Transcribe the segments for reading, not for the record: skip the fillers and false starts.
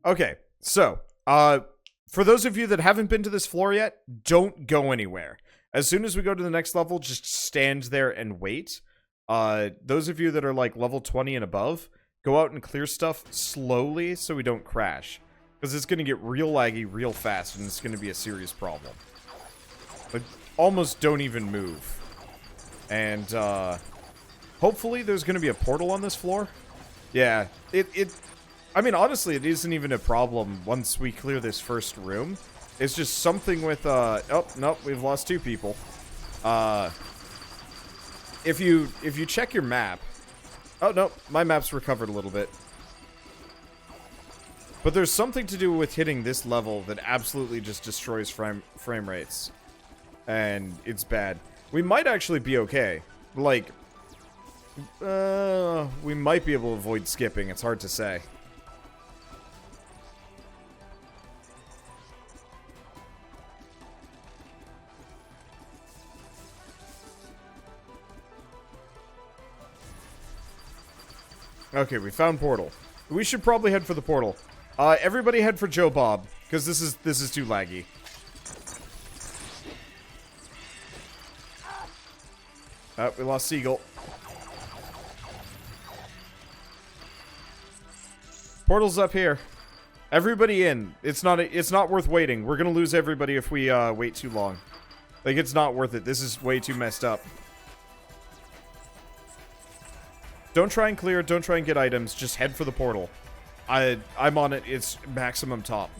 Okay, so, for those of you that haven't been to this floor yet, don't go anywhere. As soon as we go to the next level, just stand there and wait. Those of you that are like level 20 and above, go out and clear stuff slowly so we don't crash. Because it's going to get real laggy real fast, and it's going to be a serious problem. Like, almost don't even move. And, hopefully there's going to be a portal on this floor. Yeah, I mean, honestly, it isn't even a problem once we clear this first room. It's just something with, oh, nope, we've lost 2 people. If you check your map... Oh, no, my map's recovered a little bit. But there's something to do with hitting this level that absolutely just destroys frame rates. And it's bad. We might actually be okay. Like, we might be able to avoid skipping. It's hard to say. Okay, we found portal. We should probably head for the portal. Everybody head for Joe Bob, because this is too laggy. We lost Seagull. Portal's up here. Everybody in. It's not worth waiting. We're gonna lose everybody if we wait too long. Like, it's not worth it. This is way too messed up. Don't try and clear, don't try and get items, just head for the portal. I'm on it, it's maximum top.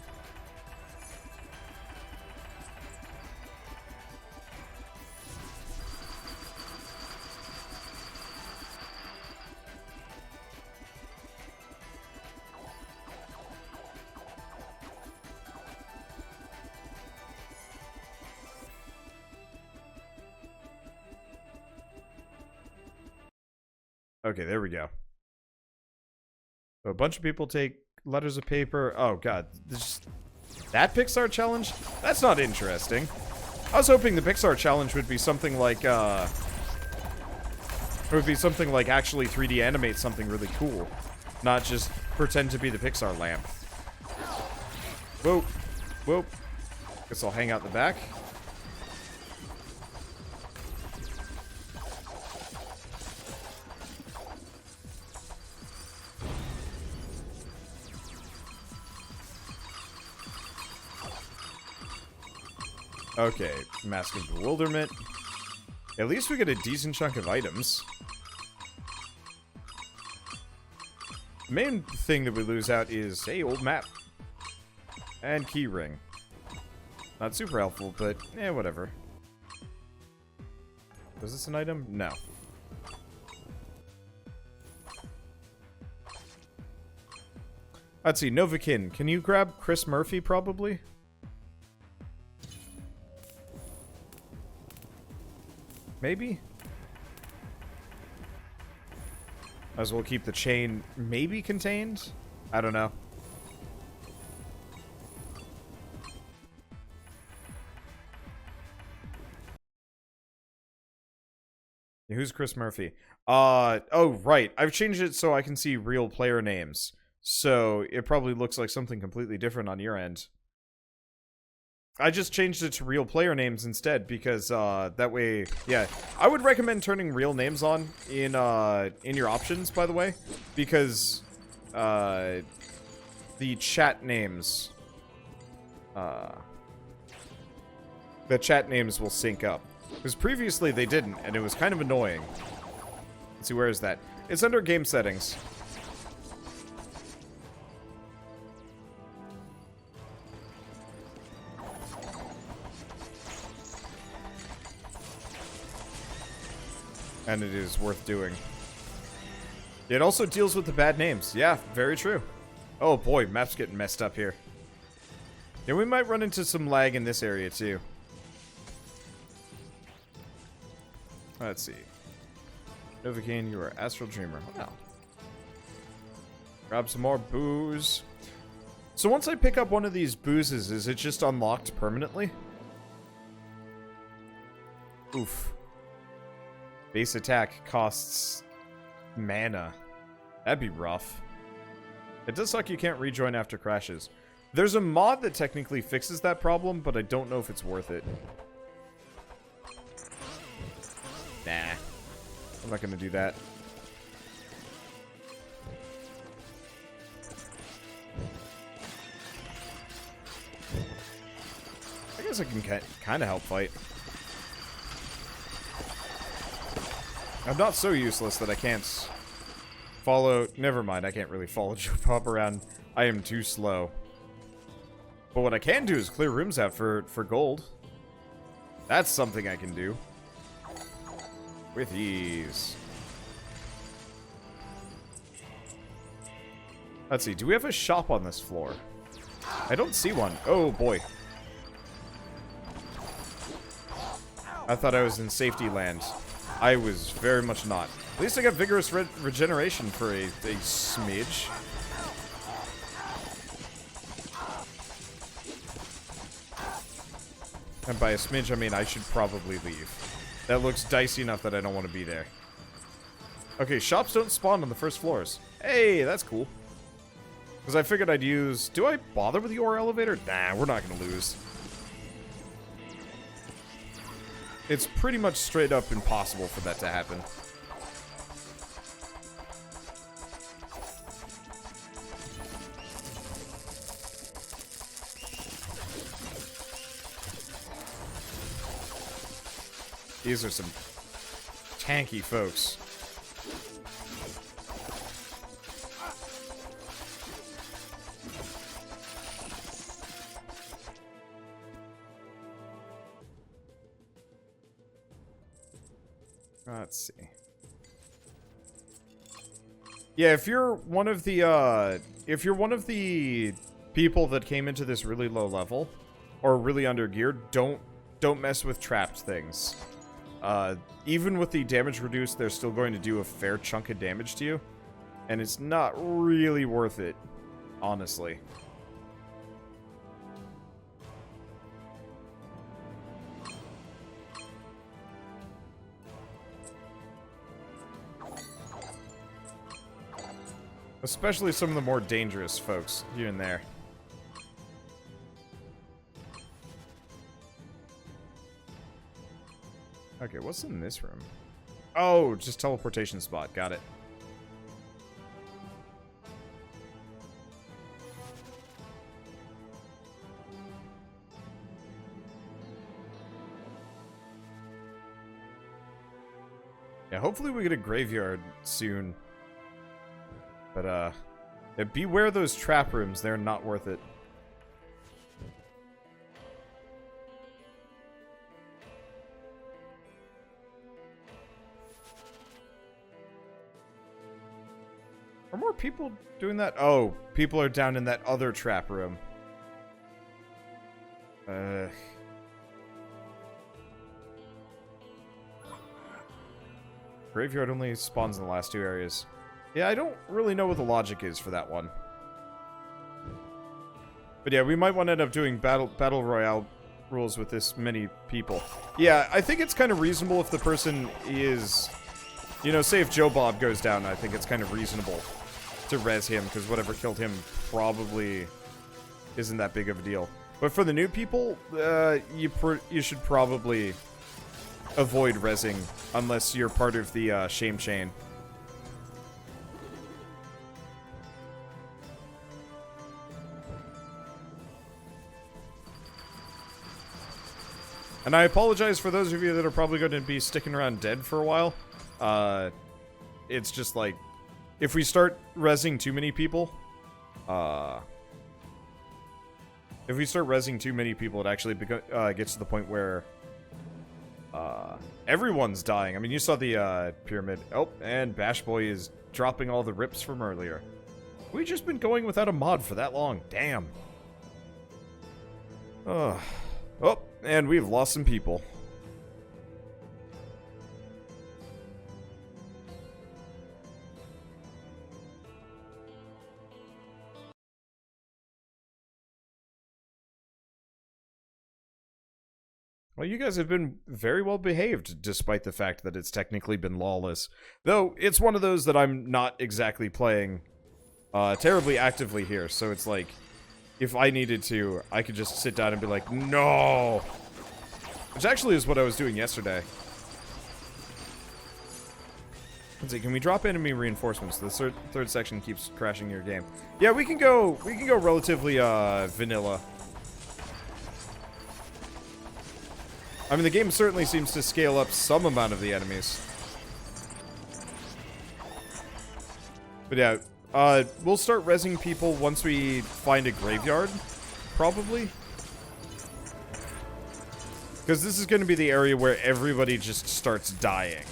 Okay, there we go. So a bunch of people take letters of paper. Oh, God. That Pixar challenge? That's not interesting. I was hoping the Pixar challenge would be something like, it would be something like actually 3D animate something really cool. Not just pretend to be the Pixar lamp. Whoa. Whoa. Guess I'll hang out the back. Okay, Mask of Bewilderment. At least we get a decent chunk of items. The main thing that we lose out is, hey, old map. And key ring. Not super helpful, but, whatever. Was this an item? No. Let's see, Novakin. Can you grab Chris Murphy, probably? Maybe? Might as well keep the chain maybe contained? I don't know. Who's Chris Murphy? Oh, right. I've changed it so I can see real player names. So it probably looks like something completely different on your end. I just changed it to real player names instead because that way, yeah. I would recommend turning real names on in your options, by the way, because the chat names will sync up. Because previously they didn't, and it was kind of annoying. Let's see, where is that? It's under game settings. And it is worth doing. It also deals with the bad names. Yeah, very true. Oh boy, map's getting messed up here. Yeah, we might run into some lag in this area too. Let's see. Novocaine, you are Astral Dreamer. Wow. Grab some more booze. So once I pick up one of these boozes, is it just unlocked permanently? Oof. Base attack costs mana. That'd be rough. It does suck you can't rejoin after crashes. There's a mod that technically fixes that problem, but I don't know if it's worth it. Nah. I'm not gonna do that. I guess I can kind of help fight. I'm not so useless that I can't follow... Never mind, I can't really follow Joe Pop around. I am too slow. But what I can do is clear rooms out for gold. That's something I can do. With ease. Let's see, do we have a shop on this floor? I don't see one. Oh boy. I thought I was in safety land. I was very much not. At least I got vigorous regeneration for a smidge. And by a smidge, I mean I should probably leave. That looks dicey enough that I don't want to be there. Okay, shops don't spawn on the first floors. Hey, that's cool. Because I figured I'd use... Do I bother with the ore elevator? Nah, we're not going to lose. It's pretty much straight up impossible for that to happen. These are some tanky folks. Let's see. Yeah, if you're one of the people that came into this really low level or really under geared, don't mess with trapped things. Even with the damage reduced, they're still going to do a fair chunk of damage to you, and it's not really worth it, honestly. Especially some of the more dangerous folks here and there. Okay, what's in this room? Oh, just teleportation spot. Got it. Yeah, hopefully we get a graveyard soon. But, yeah, beware those trap rooms. They're not worth it. Are more people doing that? Oh, people are down in that other trap room. Graveyard only spawns in the last two areas. Yeah, I don't really know what the logic is for that one. But yeah, we might want to end up doing battle royale rules with this many people. Yeah, I think it's kind of reasonable if the person is... You know, say if Joe Bob goes down, I think it's kind of reasonable to res him, because whatever killed him probably isn't that big of a deal. But for the new people, you should probably avoid resing unless you're part of the shame chain. And I apologize for those of you that are probably going to be sticking around dead for a while. It's just like, if we start resing too many people, it actually gets to the point where everyone's dying. I mean, you saw the pyramid. Oh, and Bash Boy is dropping all the rips from earlier. We've just been going without a mod for that long. Damn. Oh, and we've lost some people. Well, you guys have been very well behaved, despite the fact that it's technically been lawless. Though, it's one of those that I'm not exactly playing terribly actively here. So it's like, if I needed to, I could just sit down and be like, no! Which actually is what I was doing yesterday. Let's see, can we drop enemy reinforcements? The third section keeps crashing your game. Yeah, we can go relatively, vanilla. I mean, the game certainly seems to scale up some amount of the enemies. But yeah, we'll start rezzing people once we find a graveyard, probably. Because this is going to be the area where everybody just starts dying.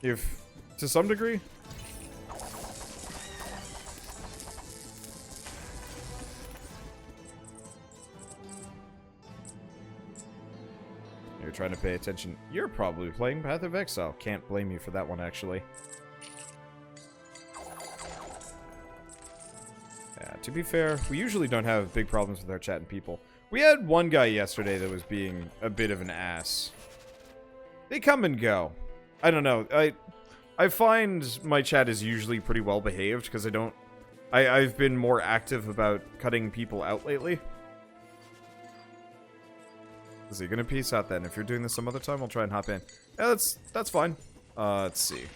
If, to some degree. You're trying to pay attention. You're probably playing Path of Exile. Can't blame you for that one, actually. Yeah, to be fair, we usually don't have big problems with our chat and people. We had one guy yesterday that was being a bit of an ass. They come and go. I don't know. I find my chat is usually pretty well behaved because I've been more active about cutting people out lately. Is he gonna peace out then? If you're doing this some other time, I'll try and hop in. Yeah, that's fine. Let's see.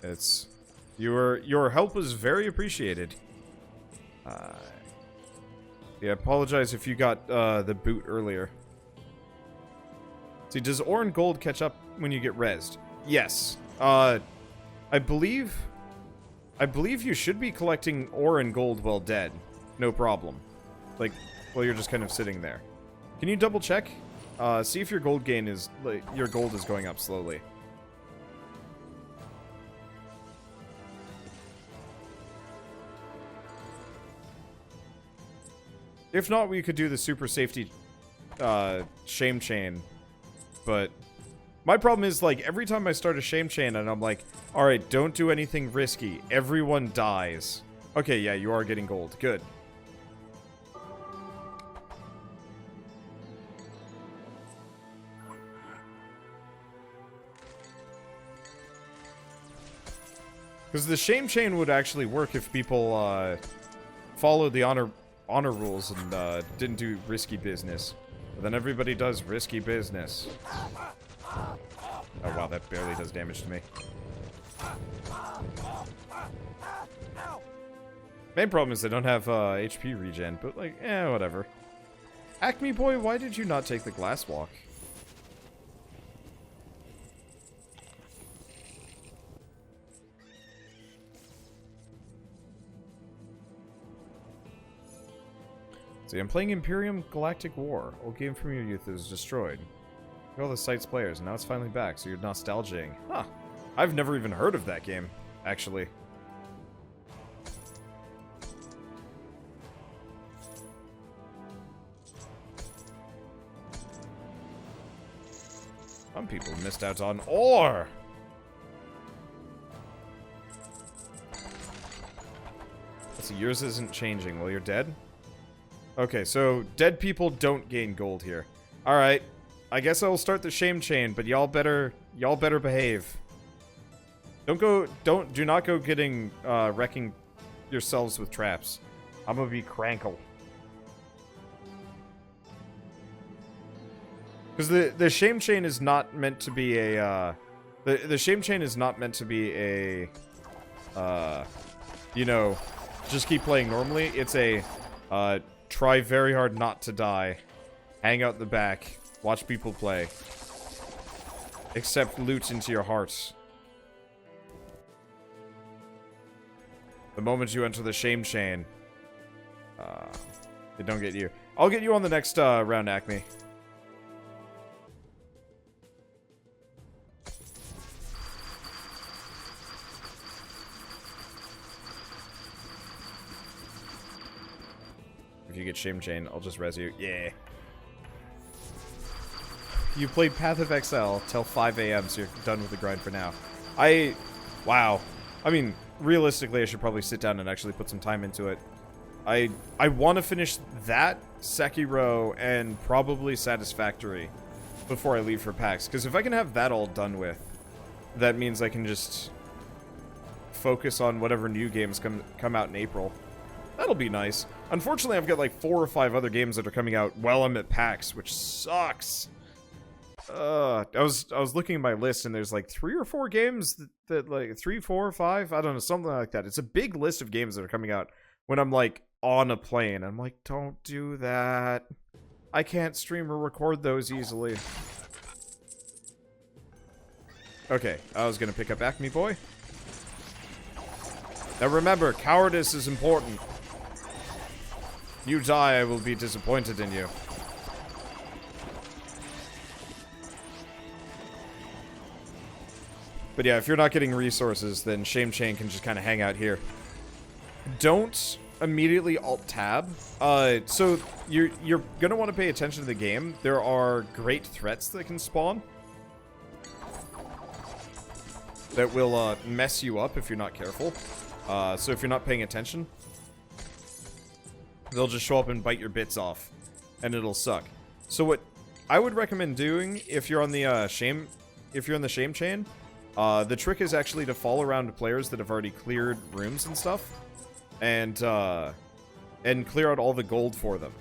It's your help was very appreciated. Yeah, apologize if you got the boot earlier. See, does ore and gold catch up when you get rezzed? Yes. I believe you should be collecting ore and gold while dead. No problem. Like, well, you're just kind of sitting there. Can you double check? See if your gold gain is, like, your gold is going up slowly. If not, we could do the super safety, shame chain. But my problem is, like, every time I start a shame chain and I'm like, alright, don't do anything risky. Everyone dies. Okay, yeah, you are getting gold. Good. Because the shame chain would actually work if people followed the honor rules and didn't do risky business. But then everybody does risky business. Oh wow, that barely does damage to me. Main problem is they don't have HP regen, but like, whatever. Acme Boy, why did you not take the glass walk? See, I'm playing Imperium Galactic War. Old game from your youth that was destroyed. Look at all the site's players, and now it's finally back, so you're nostalging. Huh. I've never even heard of that game, actually. Some people missed out on ore! Let's see, yours isn't changing. Well, you're dead? Okay, so dead people don't gain gold here. Alright. I guess I'll start the shame chain, but y'all better behave. Do not go getting, wrecking yourselves with traps. I'm gonna be crankle. Because the shame chain is not meant to be a, the shame chain is not meant to be a, you know, just keep playing normally. It's a, try very hard not to die. Hang out the back. Watch people play. Accept loot into your hearts. The moment you enter the shame chain, they don't get you. I'll get you on the next round, Acme. If you get shame chain, I'll just res you. Yeah. You played Path of Exile till 5 AM, so you're done with the grind for now. Wow. I mean, realistically, I should probably sit down and actually put some time into it. I want to finish that, Sekiro, and probably Satisfactory. before I leave for PAX. Because if I can have that all done with, that means I can just focus on whatever new games come out in April. That'll be nice. Unfortunately, I've got like 4 or 5 other games that are coming out while I'm at PAX, which sucks. I was looking at my list, and there's like 3 or 4 games that like 3, 4, 5, I don't know, something like that. It's a big list of games that are coming out when I'm like on a plane. I'm like, don't do that. I can't stream or record those easily. Okay, I was gonna pick up Acme Boy. Now remember, cowardice is important. You die, I will be disappointed in you. But yeah, if you're not getting resources, then Shame Chain can just kind of hang out here. Don't immediately alt-tab. So you're gonna want to pay attention to the game. There are great threats that can spawn that will mess you up if you're not careful. So if you're not paying attention, they'll just show up and bite your bits off, and it'll suck. So what I would recommend doing if you're on the Shame Chain, the trick is actually to fall around players that have already cleared rooms and stuff, and clear out all the gold for them,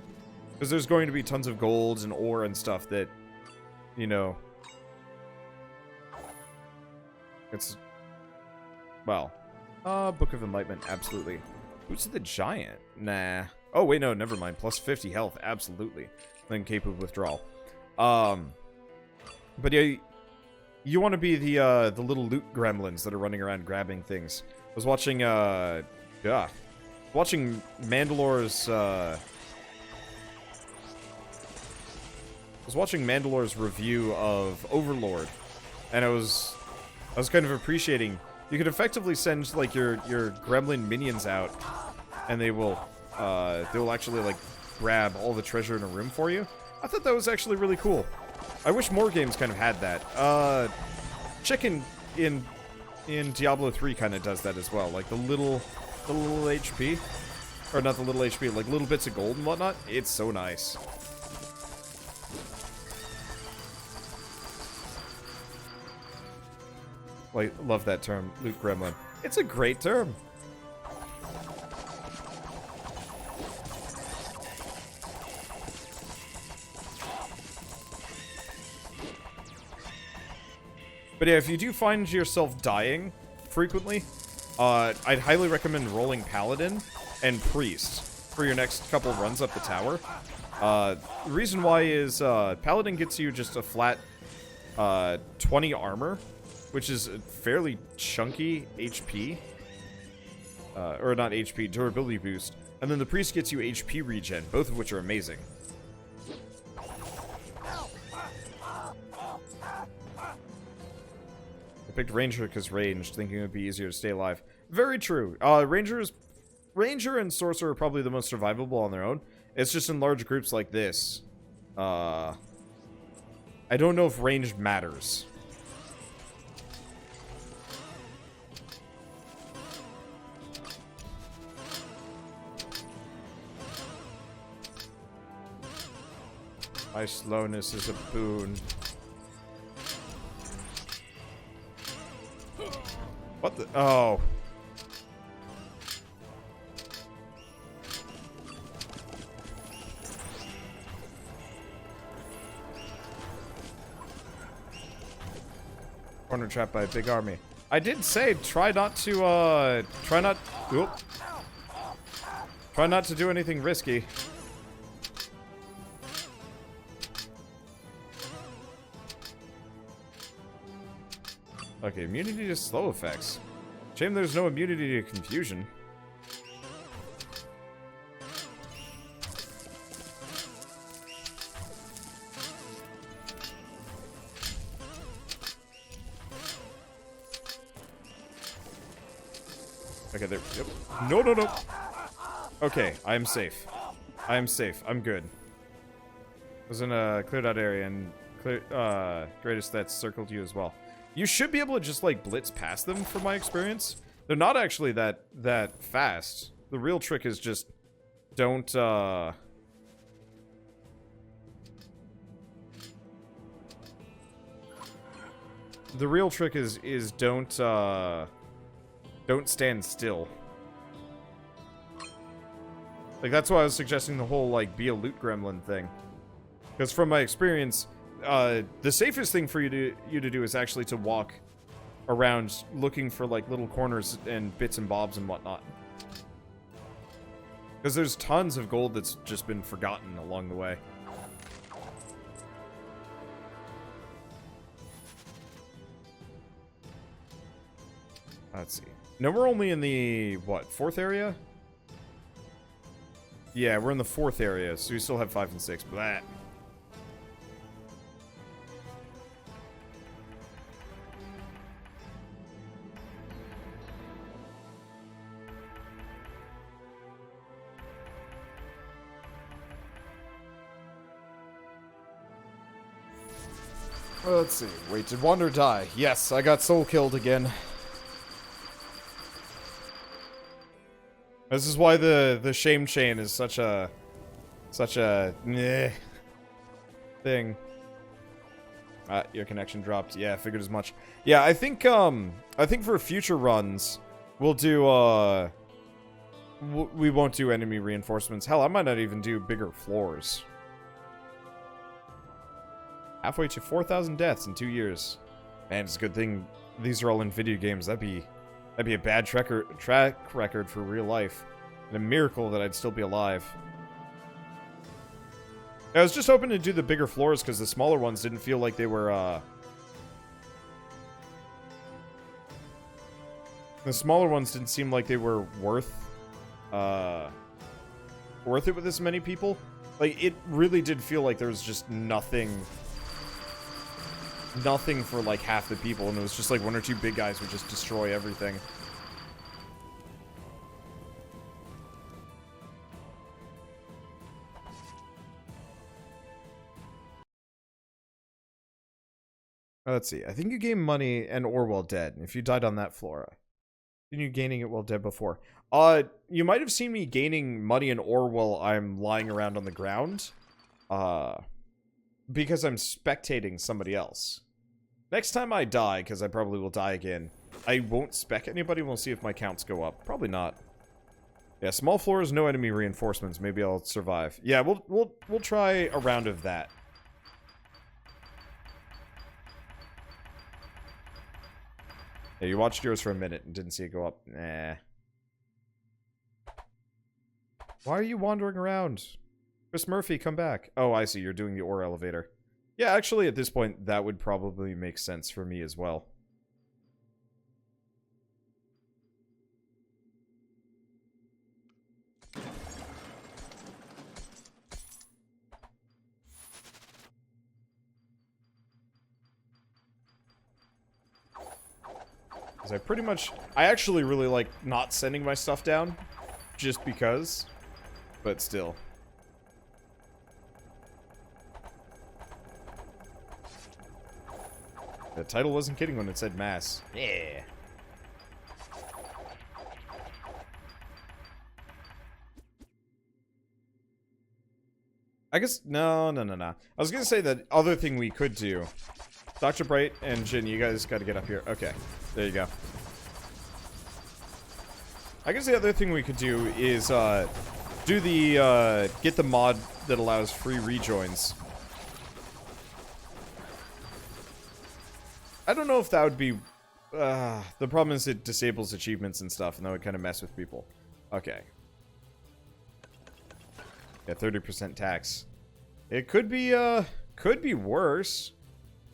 because there's going to be tons of gold and ore and stuff that, you know, it's, well, Book of Enlightenment, absolutely. Boots of the Giant, nah. Oh wait, no, never mind. Plus 50 health, absolutely. Then Cape of Withdrawal. But yeah, you want to be the little loot gremlins that are running around grabbing things. I was watching Mandalore's review of Overlord, and I was kind of appreciating. You could effectively send like your gremlin minions out, and they will actually like grab all the treasure in a room for you. I thought that was actually really cool. I wish more games kind of had that. Chicken in Diablo 3 kind of does that as well. Like the little HP, or not the little HP, like little bits of gold and whatnot. It's so nice. Like, love that term, loot gremlin. It's a great term. But yeah, if you do find yourself dying frequently, I'd highly recommend rolling Paladin and Priest for your next couple runs up the tower. The reason why is Paladin gets you just a flat 20 armor, which is a fairly chunky HP. Or not HP, durability boost. And then the Priest gets you HP regen, both of which are amazing. I picked Ranger because ranged, thinking it would be easier to stay alive. Very true. Ranger and Sorcerer are probably the most survivable on their own. It's just in large groups like this. I don't know if ranged matters. My slowness is a boon. What the? Oh. Corner trapped by a big army. I did say try not to do anything risky. Okay, immunity to slow effects. Shame there's no immunity to confusion. Okay, there. Yep. No, no, no. Okay, I'm safe. I'm safe. I'm good. I was in a cleared out area, and greatest stats circled you as well. You should be able to just, like, blitz past them, from my experience. They're not actually that fast. The real trick is just don't, The real trick is don't stand still. Like, that's why I was suggesting the whole, like, be a loot gremlin thing. Because from my experience, the safest thing for you to do is actually to walk around looking for, like, little corners and bits and bobs and whatnot. Because there's tons of gold that's just been forgotten along the way. Let's see. No, we're only in the, what, 4th area? Yeah, we're in the 4th area, so we still have 5 and 6. Blah. Let's see. Wait, did Wander die? Yes, I got soul killed again. This is why the shame chain is such a meh thing. Your connection dropped. Yeah, I figured as much. Yeah, I think for future runs we'll do we won't do enemy reinforcements. Hell, I might not even do bigger floors. Halfway to 4,000 deaths in 2 years. Man, it's a good thing these are all in video games. That'd be a bad track record for real life. And a miracle that I'd still be alive. I was just hoping to do the bigger floors because the smaller ones didn't feel like they were, the smaller ones didn't seem like they were worth it with this many people. Like, it really did feel like there was just nothing for, like, half the people, and it was just, like, 1 or 2 big guys would just destroy everything. Let's see. I think you gained money and ore while dead, if you died on that flora. Didn't you gaining it while dead before? You might have seen me gaining money and ore while I'm lying around on the ground. Because I'm spectating somebody else. Next time I die, because I probably will die again, I won't spec anybody. We'll see if my counts go up. Probably not. Yeah, small floors, no enemy reinforcements. Maybe I'll survive. Yeah, we'll try a round of that. Yeah, you watched yours for a minute and didn't see it go up. Nah. Why are you wandering around? Chris Murphy, come back. Oh, I see. You're doing the ore elevator. Yeah, actually, at this point, that would probably make sense for me as well. Because I actually really like not sending my stuff down, just because, but still. The title wasn't kidding when it said mass. Yeah. I guess, no. I was gonna say that other thing we could do. Dr. Bright and Jin, you guys gotta get up here. Okay, there you go. I guess the other thing we could do is, do the, get the mod that allows free rejoins. I don't know if that would be, the problem is it disables achievements and stuff, and that would kind of mess with people. Okay. Yeah, 30% tax. It could be worse.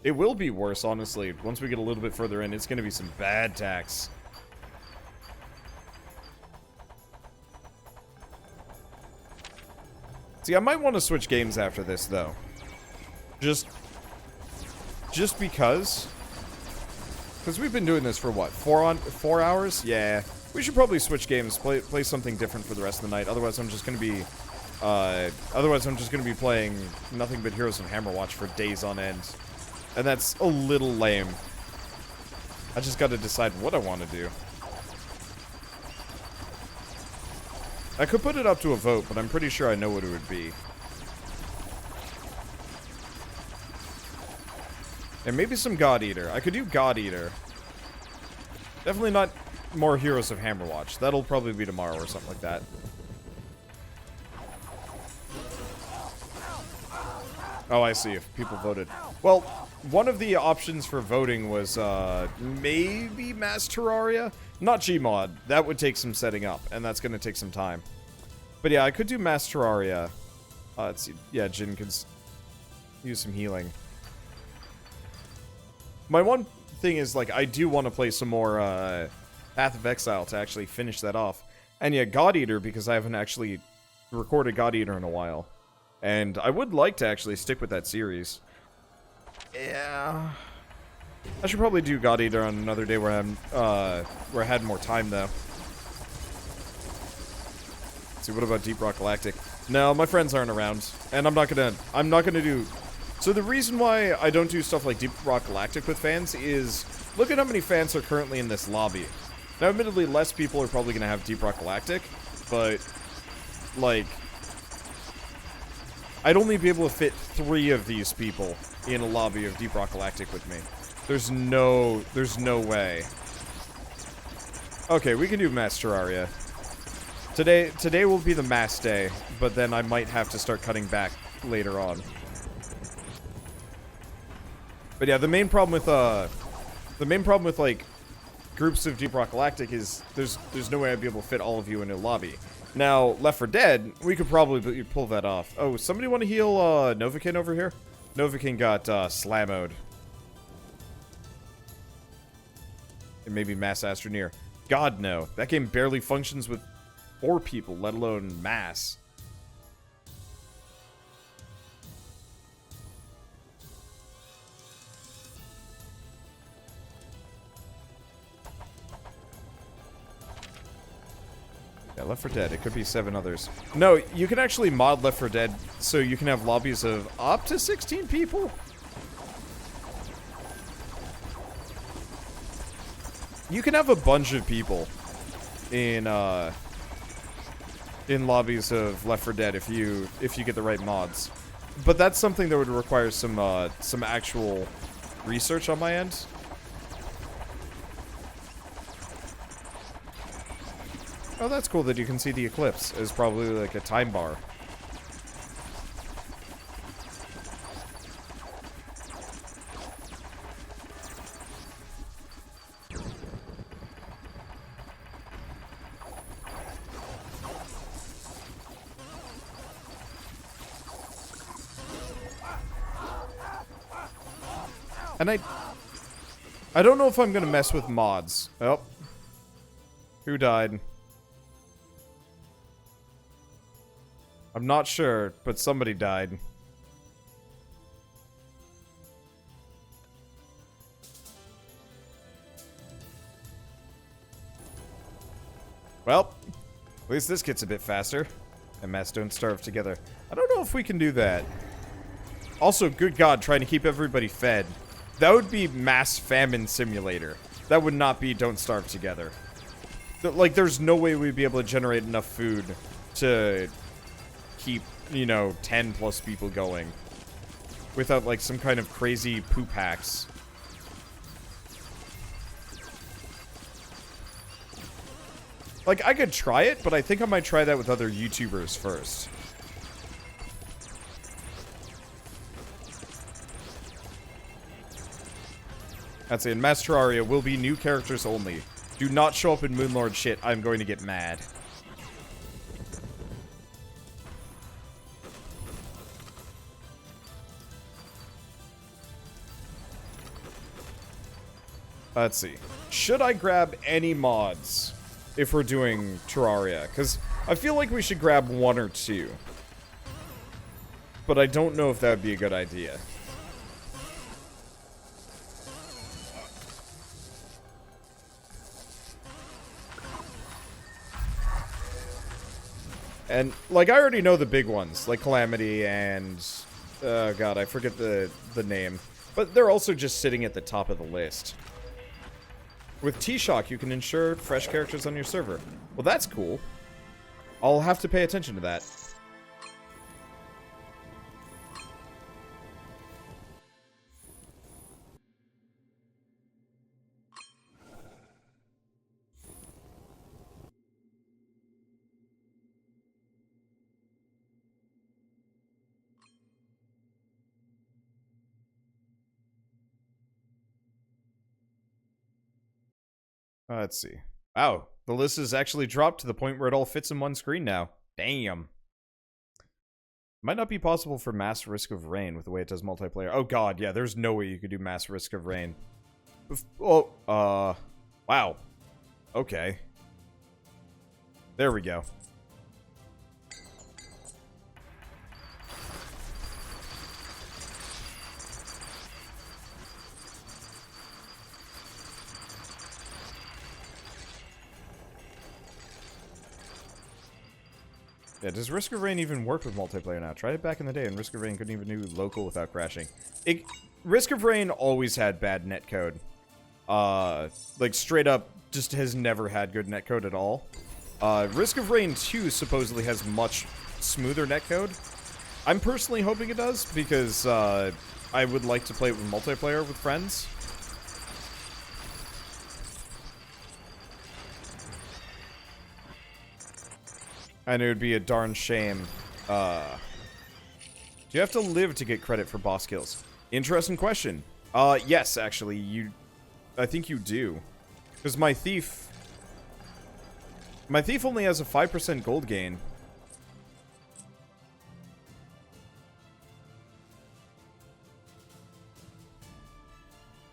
It will be worse, honestly. Once we get a little bit further in, it's gonna be some bad tax. See, I might want to switch games after this, though. Just because. Because we've been doing this for, what, 4 hours? Yeah. We should probably switch games, play something different for the rest of the night. Otherwise, I'm just gonna be playing nothing but Heroes of Hammerwatch for days on end. And that's a little lame. I just gotta decide what I want to do. I could put it up to a vote, but I'm pretty sure I know what it would be. And maybe some God Eater. I could do God Eater. Definitely not more Heroes of Hammerwatch. That'll probably be tomorrow or something like that. Oh, I see. If people voted. Well, one of the options for voting was maybe Mass Terraria. Not Gmod. That would take some setting up, and that's going to take some time. But yeah, I could do Mass Terraria. Let's see. Yeah, Jin could use some healing. My one thing is, like, I do want to play some more Path of Exile to actually finish that off. And yeah, God Eater, because I haven't actually recorded God Eater in a while. And I would like to actually stick with that series. Yeah. I should probably do God Eater on another day where I had more time, though. Let's see, what about Deep Rock Galactic? No, my friends aren't around. And I'm not gonna do... So the reason why I don't do stuff like Deep Rock Galactic with fans is, look at how many fans are currently in this lobby. Now, admittedly, less people are probably gonna have Deep Rock Galactic, but, like, I'd only be able to fit 3 of these people in a lobby of Deep Rock Galactic with me. There's no way. Okay, we can do Mass Terraria. Today will be the mass day, but then I might have to start cutting back later on. But yeah, the main problem with like groups of Deep Rock Galactic is there's no way I'd be able to fit all of you in a lobby. Now, Left 4 Dead, we could probably pull that off. Oh, somebody want to heal Novakin over here? Novakin got slammoed. And maybe Mass Astroneer. God, no. That game barely functions with 4 people, let alone mass. Yeah, Left 4 Dead. It could be 7 others. No, you can actually mod Left 4 Dead so you can have lobbies of up to 16 people. You can have a bunch of people in lobbies of Left 4 Dead if you get the right mods. But that's something that would require some actual research on my end. Oh, that's cool that you can see the eclipse as probably like a time bar. And I don't know if I'm gonna mess with mods. Oh. Who died? I'm not sure, but somebody died. Well, at least this gets a bit faster. And mass don't starve together. I don't know if we can do that. Also, good God, trying to keep everybody fed. That would be Mass Famine Simulator. That would not be Don't Starve Together. Like, there's no way we'd be able to generate enough food to keep, you know, 10 plus people going without, like, some kind of crazy poop hacks. Like, I could try it, but I think I might try that with other YouTubers first. That's it. Mass Terraria will be new characters only. Do not show up in Moonlord shit. I'm going to get mad. Let's see. Should I grab any mods if we're doing Terraria? Because I feel like we should grab 1 or 2. But I don't know if that would be a good idea. And, like, I already know the big ones, like Calamity and... God, I forget the name. But they're also just sitting at the top of the list. With T-Shock, you can ensure fresh characters on your server. Well, that's cool. I'll have to pay attention to that. Let's see. Wow, the list has actually dropped to the point where it all fits in one screen now. Damn. Might not be possible for mass risk of rain with the way it does multiplayer. Oh god, yeah, there's no way you could do mass risk of rain. Wow. Okay. There we go. Yeah, does Risk of Rain even work with multiplayer now? Tried it back in the day, and Risk of Rain couldn't even do local without crashing. Risk of Rain always had bad netcode. Like, straight up, just has never had good netcode at all. Risk of Rain 2 supposedly has much smoother netcode. I'm personally hoping it does, because, I would like to play it with multiplayer with friends. And it would be a darn shame. Do you have to live to get credit for boss kills? Interesting question. Yes, actually, I think you do. Because my thief only has a 5% gold gain.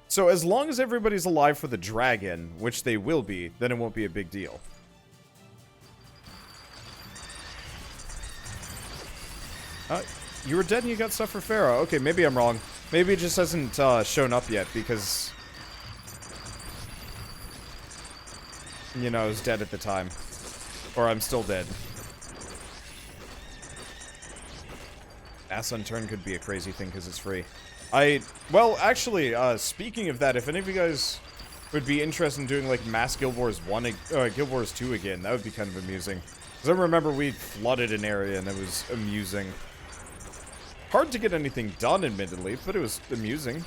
So as long as everybody's alive for the dragon, which they will be, then it won't be a big deal. You were dead and you got stuff for Pharaoh. Okay, maybe I'm wrong. Maybe it just hasn't shown up yet because, you know, I was dead at the time. Or I'm still dead. Mass Unturned could be a crazy thing because it's free. Well, actually, speaking of that, if any of you guys would be interested in doing, like, Mass Guild Wars 1, Guild Wars 2 again, that would be kind of amusing. Because I remember we flooded an area and it was amusing. Hard to get anything done, admittedly, but it was amusing.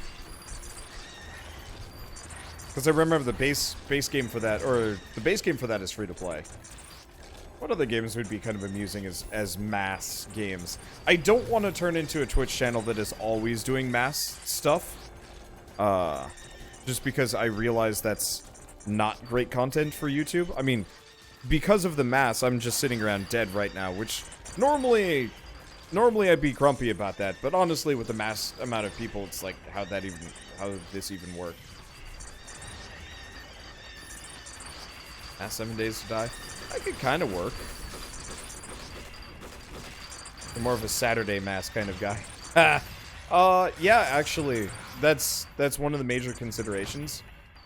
Because I remember the base game for that, or the base game for that is free to play. What other games would be kind of amusing as mass games? I don't want to turn into a Twitch channel that is always doing mass stuff. Just because I realize that's not great content for YouTube. I mean, because of the mass, I'm just sitting around dead right now, which normally I'd be grumpy about that, but honestly, with the mass amount of people, it's like, how did this even work? Mass 7 days to die? That could kind of work. I'm more of a Saturday mass kind of guy. Yeah, actually, that's one of the major considerations,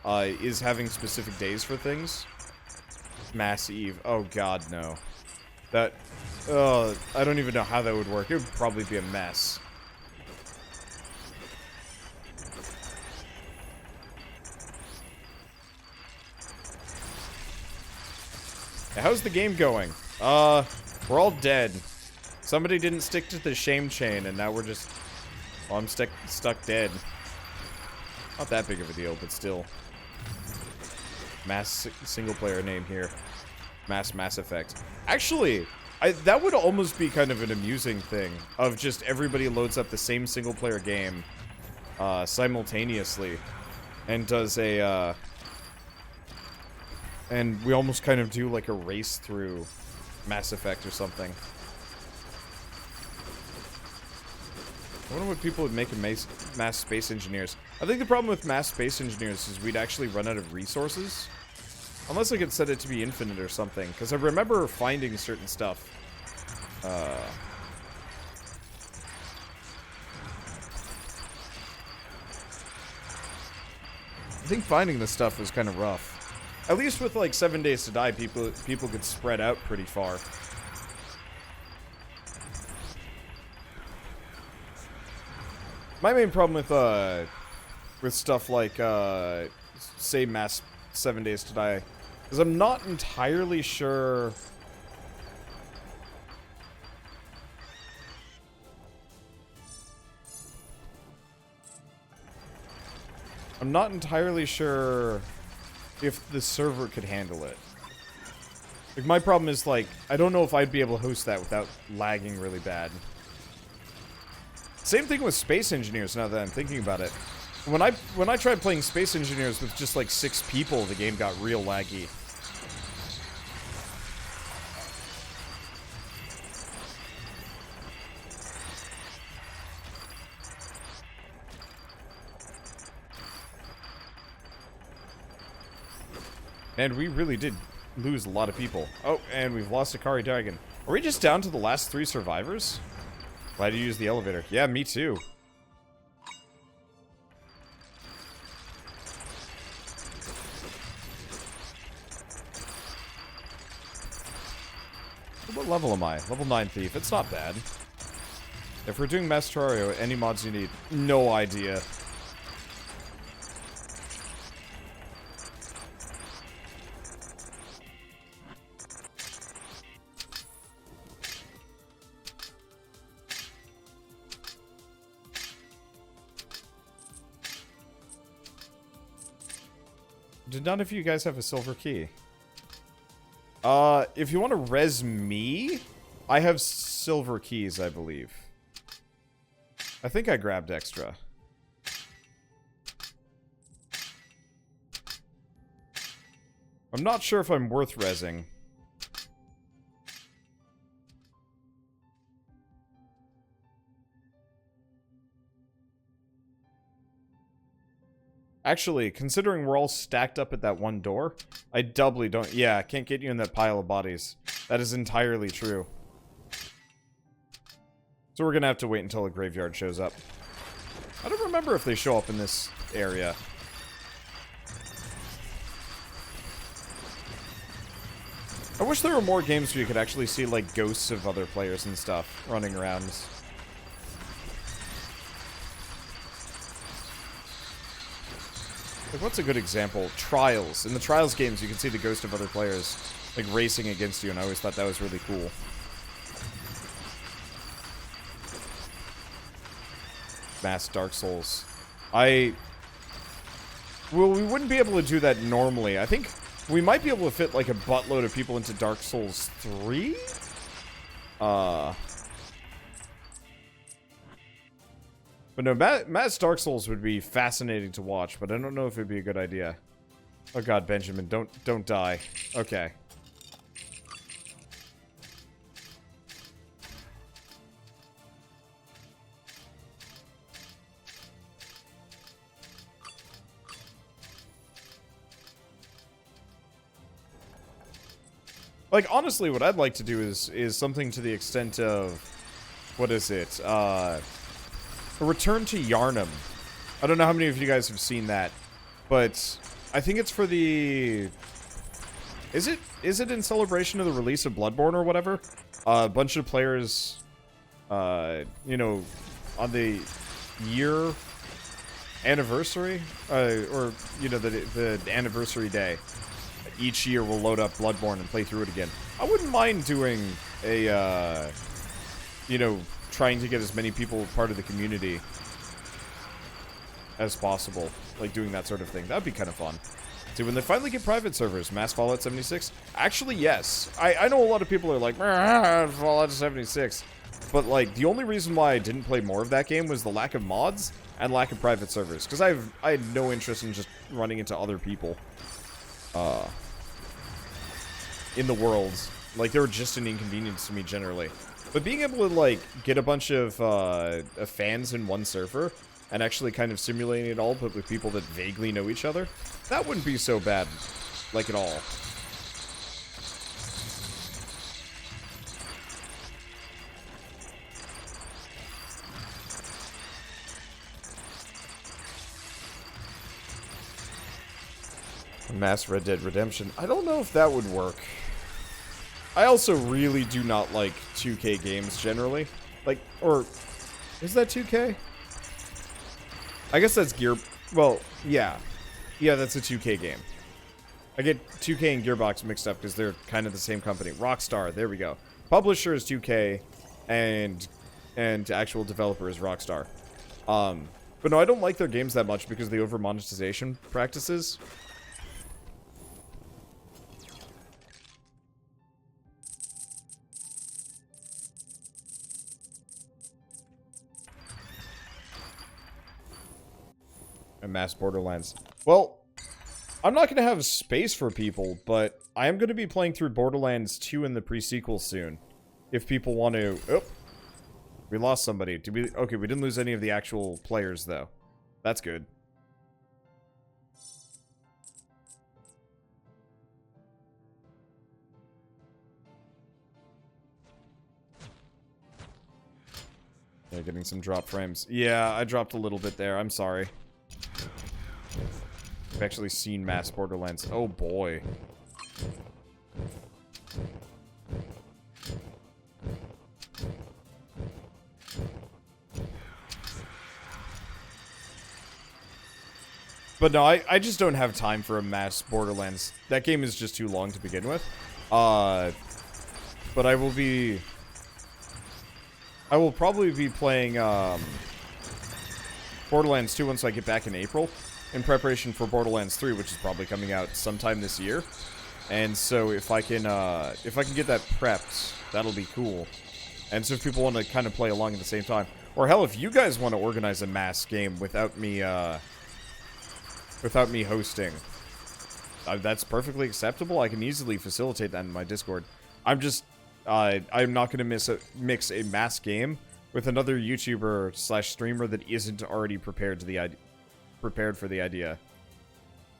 is having specific days for things. Mass Eve. Oh god, no. That... I don't even know how that would work. It would probably be a mess. How's the game going? We're all dead. Somebody didn't stick to the shame chain, and now we're just... Well, I'm stuck dead. Not that big of a deal, but still. Mass single-player name here. Mass Effect. Actually... that would almost be kind of an amusing thing, of just everybody loads up the same single-player game, simultaneously, and does a, and we almost kind of do, like, a race through Mass Effect or something. I wonder what people would make of mass space engineers. I think the problem with mass space engineers is we'd actually run out of resources. Unless I could set it to be infinite or something, because I remember finding certain stuff. I think finding this stuff was kind of rough. At least with, like, 7 days to die, people could spread out pretty far. My main problem with stuff like, say, mass 7 days to die, because I'm not entirely sure... I'm not entirely sure if the server could handle it. Like, my problem is, like, I don't know if I'd be able to host that without lagging really bad. Same thing with space engineers, now that I'm thinking about it. When I tried playing Space Engineers with just like 6 people, the game got real laggy. And we really did lose a lot of people. Oh, and we've lost Akari Dragon. Are we just down to the last 3 survivors? Glad you used the elevator. Yeah, me too. What level am I? Level 9 Thief. It's not bad. If we're doing Mass Terrario, any mods you need? No idea. Did none of you guys have a silver key? If you want to res me, I have silver keys, I believe. I think I grabbed extra. I'm not sure if I'm worth resing. Actually, considering we're all stacked up at that one door, I doubly don't... Yeah, can't get you in that pile of bodies. That is entirely true. So we're gonna have to wait until a graveyard shows up. I don't remember if they show up in this area. I wish there were more games where you could actually see, like, ghosts of other players and stuff running around. Like, what's a good example? Trials. In the Trials games, you can see the ghost of other players, like, racing against you, and I always thought that was really cool. Mass Dark Souls. Well, we wouldn't be able to do that normally. I think we might be able to fit, like, a buttload of people into Dark Souls 3? But no, Mass Dark Souls would be fascinating to watch, but I don't know if it'd be a good idea. Oh god, Benjamin, don't die. Okay. Like, honestly, what I'd like to do is something to the extent of... What is it? A Return to Yharnam. I don't know how many of you guys have seen that, but I think it's for the... Is it in celebration of the release of Bloodborne or whatever? A bunch of players, you know, on the year anniversary, or, you know, the anniversary day, each year we'll load up Bloodborne and play through it again. I wouldn't mind doing a, you know, trying to get as many people part of the community as possible. Like, doing that sort of thing. That'd be kind of fun. See, when they finally get private servers, Mass Fallout 76? Actually, yes. I know a lot of people are like, Fallout 76. But, like, the only reason why I didn't play more of that game was the lack of mods and lack of private servers. Because I had no interest in just running into other people. In the world. Like, they were just an inconvenience to me generally. But being able to, like, get a bunch of fans in one server and actually kind of simulating it all, but with people that vaguely know each other, that wouldn't be so bad, like, at all. Mass Red Dead Redemption. I don't know if that would work. I also really do not like 2K games generally. Like, or... Is that 2K? I guess that's Gear... Well, yeah. Yeah, that's a 2K game. I get 2K and Gearbox mixed up because they're kind of the same company. Rockstar, there we go. Publisher is 2K, and actual developer is Rockstar. But no, I don't like their games that much because of the over-monetization practices. A mass Borderlands. Well, I'm not going to have space for people, but I am going to be playing through Borderlands 2 in the pre-sequel soon. If people want to... Oh, we lost somebody. Okay, we didn't lose any of the actual players, though. That's good. Yeah, getting some drop frames. Yeah, I dropped a little bit there. I'm sorry. I've actually seen mass Borderlands. Oh, boy. But no, I just don't have time for a mass Borderlands. That game is just too long to begin with. But I will probably be playing Borderlands 2 once I get back in April, in preparation for Borderlands 3, which is probably coming out sometime this year. And so if I can get that prepped, that'll be cool. And so if people want to kind of play along at the same time, or hell, if you guys want to organize a mass game without me hosting, that's perfectly acceptable. I can easily facilitate that in my Discord. I'm not going to mix a mass game with another YouTuber / streamer that isn't already prepared for the idea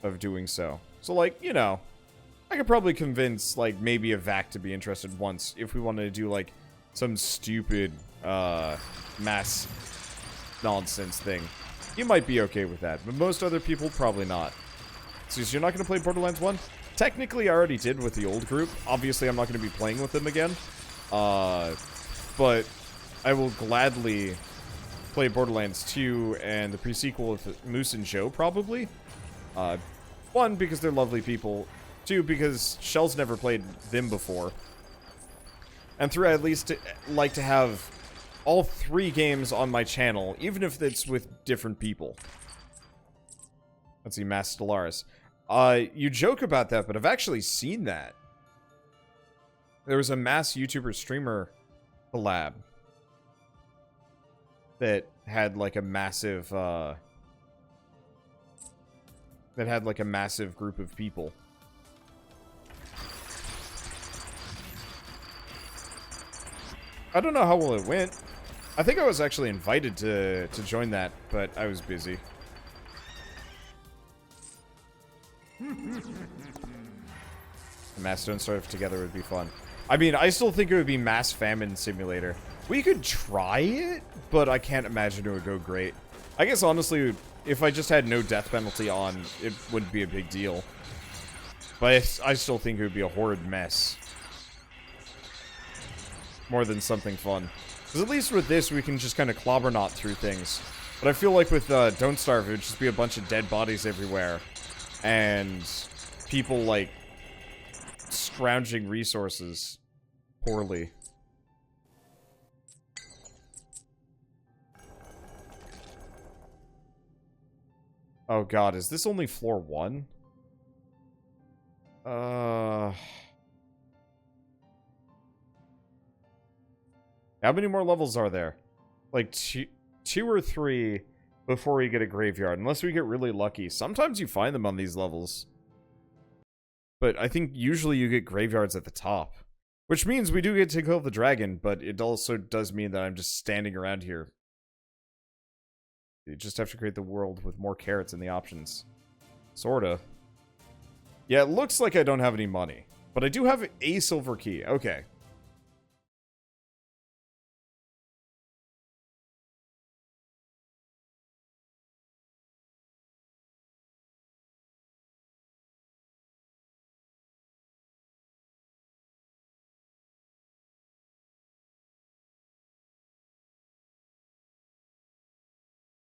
of doing so. So, like, you know, I could probably convince, like, maybe a VAC to be interested once if we wanted to do, like, some stupid mass nonsense thing. You might be okay with that, but most other people, probably not. So you're not going to play Borderlands 1? Technically, I already did with the old group. Obviously, I'm not going to be playing with them again. But I will gladly play Borderlands 2 and the pre-sequel with Moose and Joe, probably. 1, because they're lovely people. 2, because Shell's never played them before. And 3, I at least like to have all 3 games on my channel, even if it's with different people. Let's see, Mass Stellaris. You joke about that, but I've actually seen that. There was a mass YouTuber streamer collab that had like a massive group of people. I don't know how well it went. I think I was actually invited to join that, but I was busy. The Mass Stone Surf together would be fun. I mean, I still think it would be Mass Famine Simulator. We could try it, but I can't imagine it would go great. I guess, honestly, if I just had no death penalty on, it wouldn't be a big deal. But I still think it would be a horrid mess. More than something fun. Because at least with this, we can just kind of clobber-knot through things. But I feel like with Don't Starve, it would just be a bunch of dead bodies everywhere. And people, like, scrounging resources poorly. Oh god, is this only floor 1? How many more levels are there? Like, two or 3 before we get a graveyard, unless we get really lucky. Sometimes you find them on these levels. But I think usually you get graveyards at the top. Which means we do get to kill the dragon, but it also does mean that I'm just standing around here. You just have to create the world with more carrots in the options. Sorta. Yeah, it looks like I don't have any money. But I do have a silver key. Okay.